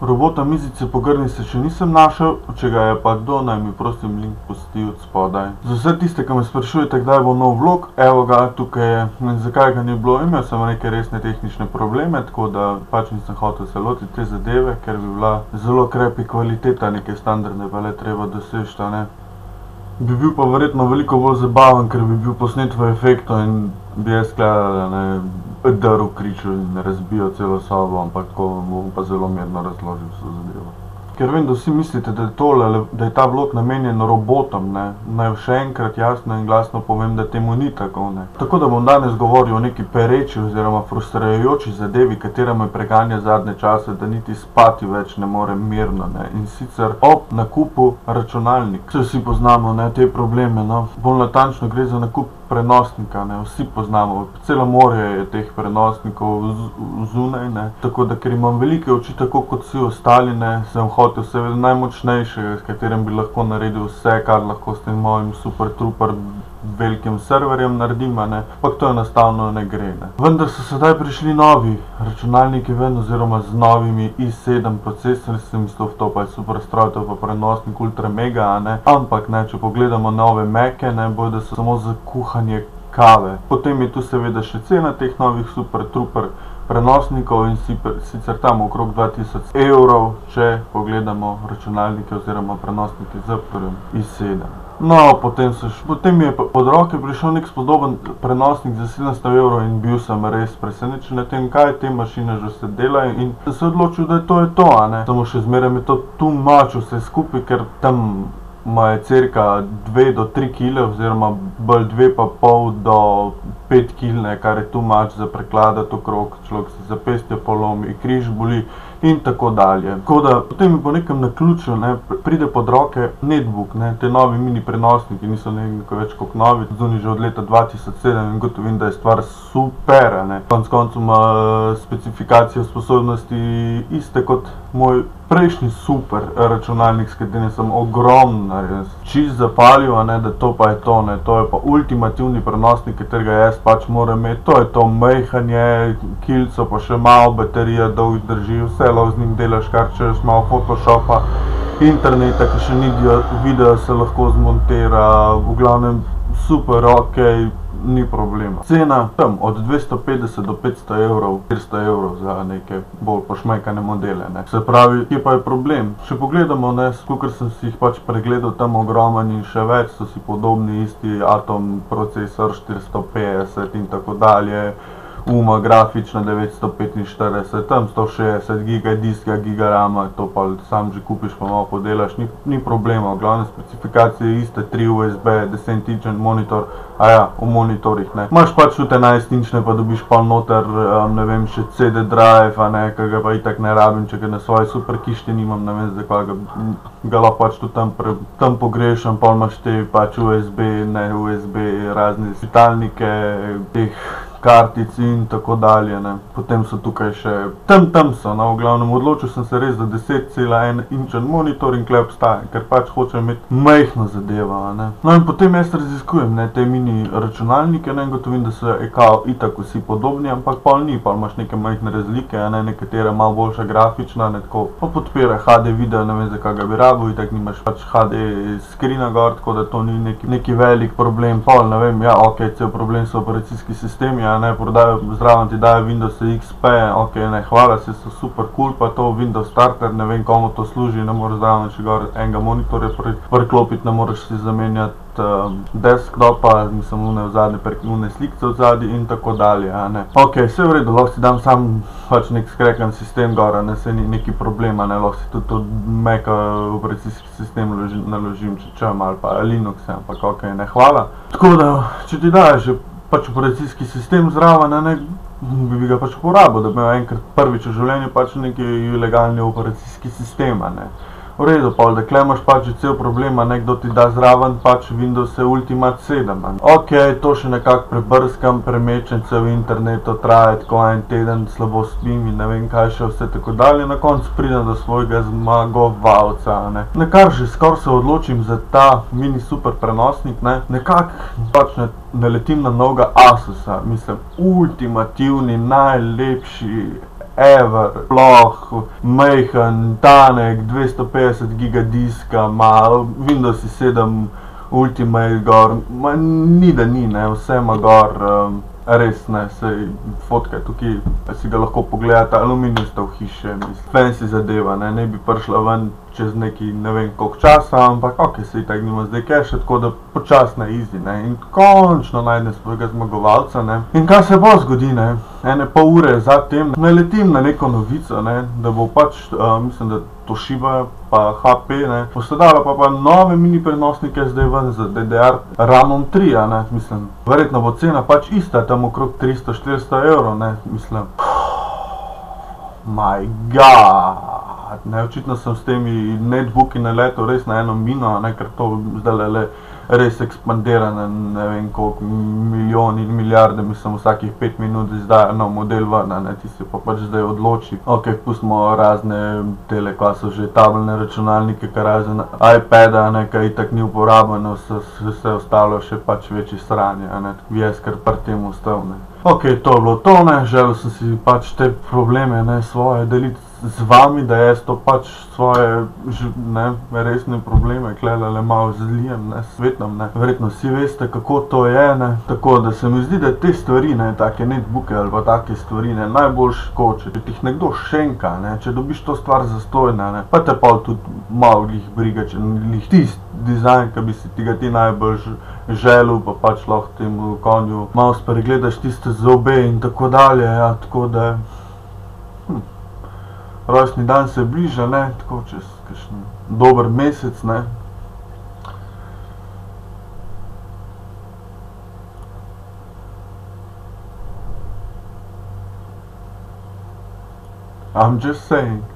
Robota mizice pogrni se še nisem našel, če ga je pa kdo, naj mi prosim link pusti od spodaj. Za vse tiste, ki me sprašujete, kdaj bo nov vlog, evo ga, tukaj je. Zakaj ga ni bilo? Imel sem neke resne tehnične probleme, tako da pač nisem hotel se lotiti te zadeve, ker bi bila zelo krepi kvaliteta, neke standardne pa le treba doseči, a ne. Bi bil pa verjetno veliko bolj zabaven, ker bi bil posnet v efektu in bi jaz gledal, ne, drv kriču in razbijo celo sobo, ampak tako bom pa zelo mirno razložil vso zadevo. Ker vem, da vsi mislite, da je ta vlog namenjen robotom, ne, naj še enkrat jasno in glasno povem, da temu ni tako, ne. Tako da bom danes govoril o neki pereči oziroma frustrirajoči zadevi, katera me preganja zadnje čase, da niti spati več ne morem mirno, ne. In sicer ob nakupu računalnika. Vsi poznamo, ne, te probleme, no. Bolj natančno gre za nakup prenosnika, ne, vsi poznamo, celo morje je teh prenosnikov zunaj, ne, tako da, ker imam velike oči, tako kot vsi ostali, ne, sem hotel seveda najmočnejšega, s katerim bi lahko naredil vse, kar lahko s tem mojim super truper velikim serverjem naredim, ne, ampak to enostavno ne gre, ne. Vendar so sedaj prišli novi računalniki ven, oziroma z novimi i7 procesorji, sem mislil, to pa je super stroj, to pa prenosnik ultra mega, ne, ampak, ne, če pogledamo nove Mace, ne, bodo so samo za kuhanje kave. Potem je tu seveda še cena teh novih super truper prenosnikov in sicer tam okrog 2000 evrov, če pogledamo računalnike oziroma prenosnike z prvim i7. No, potem mi je pod roke prišel nek spodoben prenosnik za 700 evrov in bil sem res presenečen na tem, kaj te mašine že se delajo in sem se odločil, da je to, a ne. Samo še zmeraj mi to too much vse skupaj, ker tam ima cirka 2 do 3 kile, oziroma bolj 2,5 do 5 kil, ne, kar je too much za prekladati okrog, človek se zapestje polomi, križ boli in tako dalje. Tako da, potem mi po nekem naključju, ne, pride pod roke netbook, ne, te novi mini prenosniki, niso nekaj več kot novi, zunaj že od leta 2007 in gotovim, da je stvar super, ne. Konec koncev ima specifikacijo sposobnosti iste kot moj prejšnji super računalnik, s katerim sem ogromno čist zapalil, a ne, da to pa je to, ne, to je pa ultimativni prenosnik, katerega jaz pač moram imeti, to je to mejhanje, kilco pa še malo, baterija dolgo drži, vse lahko z njim delaš, kar češ, malo Photoshopa, interneta, ki še ni video, se lahko zmontira, v glavnem super, okej, ni problema. Cena tam od 250 do 500 evrov, 400 evrov za neke bolj pošmekane modele, ne. Se pravi, kje pa je problem? Če pogledamo, ne, kakor sem si jih pač pregledal tam ogromen in še več, so si podobni, isti Atom procesor 450 in tako dalje, UMA grafična 945, tam 160 giga diska, giga rama, to pa sam že kupiš pa malo podelaš, ni problema, v glavne specifikacije iste, 3 USB, 10-inčen monitor, a ja, v monitorjih, ne. Imaš pač tudi 11-inčne, pa dobiš pa noter, ne vem, še CD drive, a ne, ki ga pa itak ne rabim, če ga na svoji super kišti nimam, ne vem, zakaj ga lahko pač tudi tam pogrešam, pa imaš te pač USB, ne USB, razne svitalnike, teh kartic in tako dalje, ne. Potem so tukaj še, tam so, no, v glavnem odločil sem se res za 10,1 inčen monitor in klep obstaja, ker pač hočem imeti majhno zadevo, ne. No in potem jaz raziskujem, ne, te mini računalnike, ne, in gotovim, da so kao itak vsi podobni, ampak pol ni, pol imaš neke majhne razlike, a ne, nekatera malo boljša grafična, ne, tako, pa podpira HD video, ne vem, zakaj ga bi rabil, itak nimaš pač HD screena gor, tako da to ni neki velik problem, pol, ne vem, ja, okej, cel problem so operacijski sistemi, ne, zraven ti dajo Windows XP, okej, ne, hvala, se so super cool, pa to Windows Starter, ne vem, komu to služi, ne moreš zraven še gor enega monitorja priklopiti, ne moreš si zamenjati desktopa, mislim, v zadnje prekljune slikce v zadnji in tako dalje, a ne. Okej, vse v redu, lahko si dam sam pač nek skrekan sistem gor, ne, se ni neki problema, ne, lahko si tudi od Maca operacijski sistem naložim, če čem, ali pa Linux, ampak okej, ne, hvala. Tako da, če ti daje že pač operacijski sistem zraven, ne, bi ga pač uporabil, da bi imel enkrat prvič v življenju pač neki legalni operacijski sistem, ne. V redu, pol, da imaš pač že cel problem, kdo ti da zraven pač Windows Ultimate 7. Okej, to še nekako prebrskam, premečem se v internetu, traja tako en teden, slabo spim in ne vem kaj še vse tako dalje, na koncu pridem do svojega zmagovalca, ne. Nekar že skoraj se odločim za ta mini super prenosnik, ne, nekako pač naletim na novega Asusa, mislim, ultimativni, najlepši ever, sploh majhen, tanek, 250 giga diska, ima Windows 7 Ultimate gor, ma ni da ni, ne, vse ima gor, res ne, sej fotka je tukaj, si ga lahko pogledate, aluminijasto v hiše, mislim, fancy zadeva, ne bi prišla ven čez neki ne vem koliko časa, ampak okej, sej itak nima zdaj keša, tako da počasno easy, ne, in končno najdem svojega zmagovalca, ne, in kaj se bo zgodi, ne, ene pol ure zatem naletim na neko novico, ne, da bo pač, mislim, da Toshiba pa HP, ne, bosta dala pa nove mini prenosnike zdaj ven z DDR RAM-om 3, a ne, mislim, verjetno bo cena pač ista, tam okrog 300-400 evrov, ne, mislim, my god, ne, očitno sem s temi netbooki naletel res na eno mino, ne, ker to zdajle le res ekspandira na ne vem koliko milijon in milijarde, mislim, vsakih 5 minut izdaja nov model ven, ne, ti se pa pač zdaj odloči. Okej, pustimo razne tele, kaj so že tabeljne računalnike, kar razen iPada, ne, kaj itak ni uporabljeno, vse ostalo še pač večji sranje, ne, jaz kar pri tem ostal, ne. Okej, to je bilo to, ne, želel sem si pač te probleme, ne, svoje deliti z vami, da jaz to pač svoje, ne, resne probleme klele malo zlijem, ne, svetom, ne. Verjetno vsi veste, kako to je, ne, tako da se mi zdi, da te stvari, ne, take netbooke ali pa take stvari, ne, najboljš če ti jih nekdo šenka, ne, če dobiš to stvar zastojna, ne, pa te pol tudi malo glih briga, če glih tist dizajn, ki bi si ti ga ti najbolj želel, pa pač lahko temu konju malo spregledaš tiste zobe in tako dalje, ja, tako da rojstni dan se bliža, ne, tako čez kakšen dober mesec, ne. I'm just saying.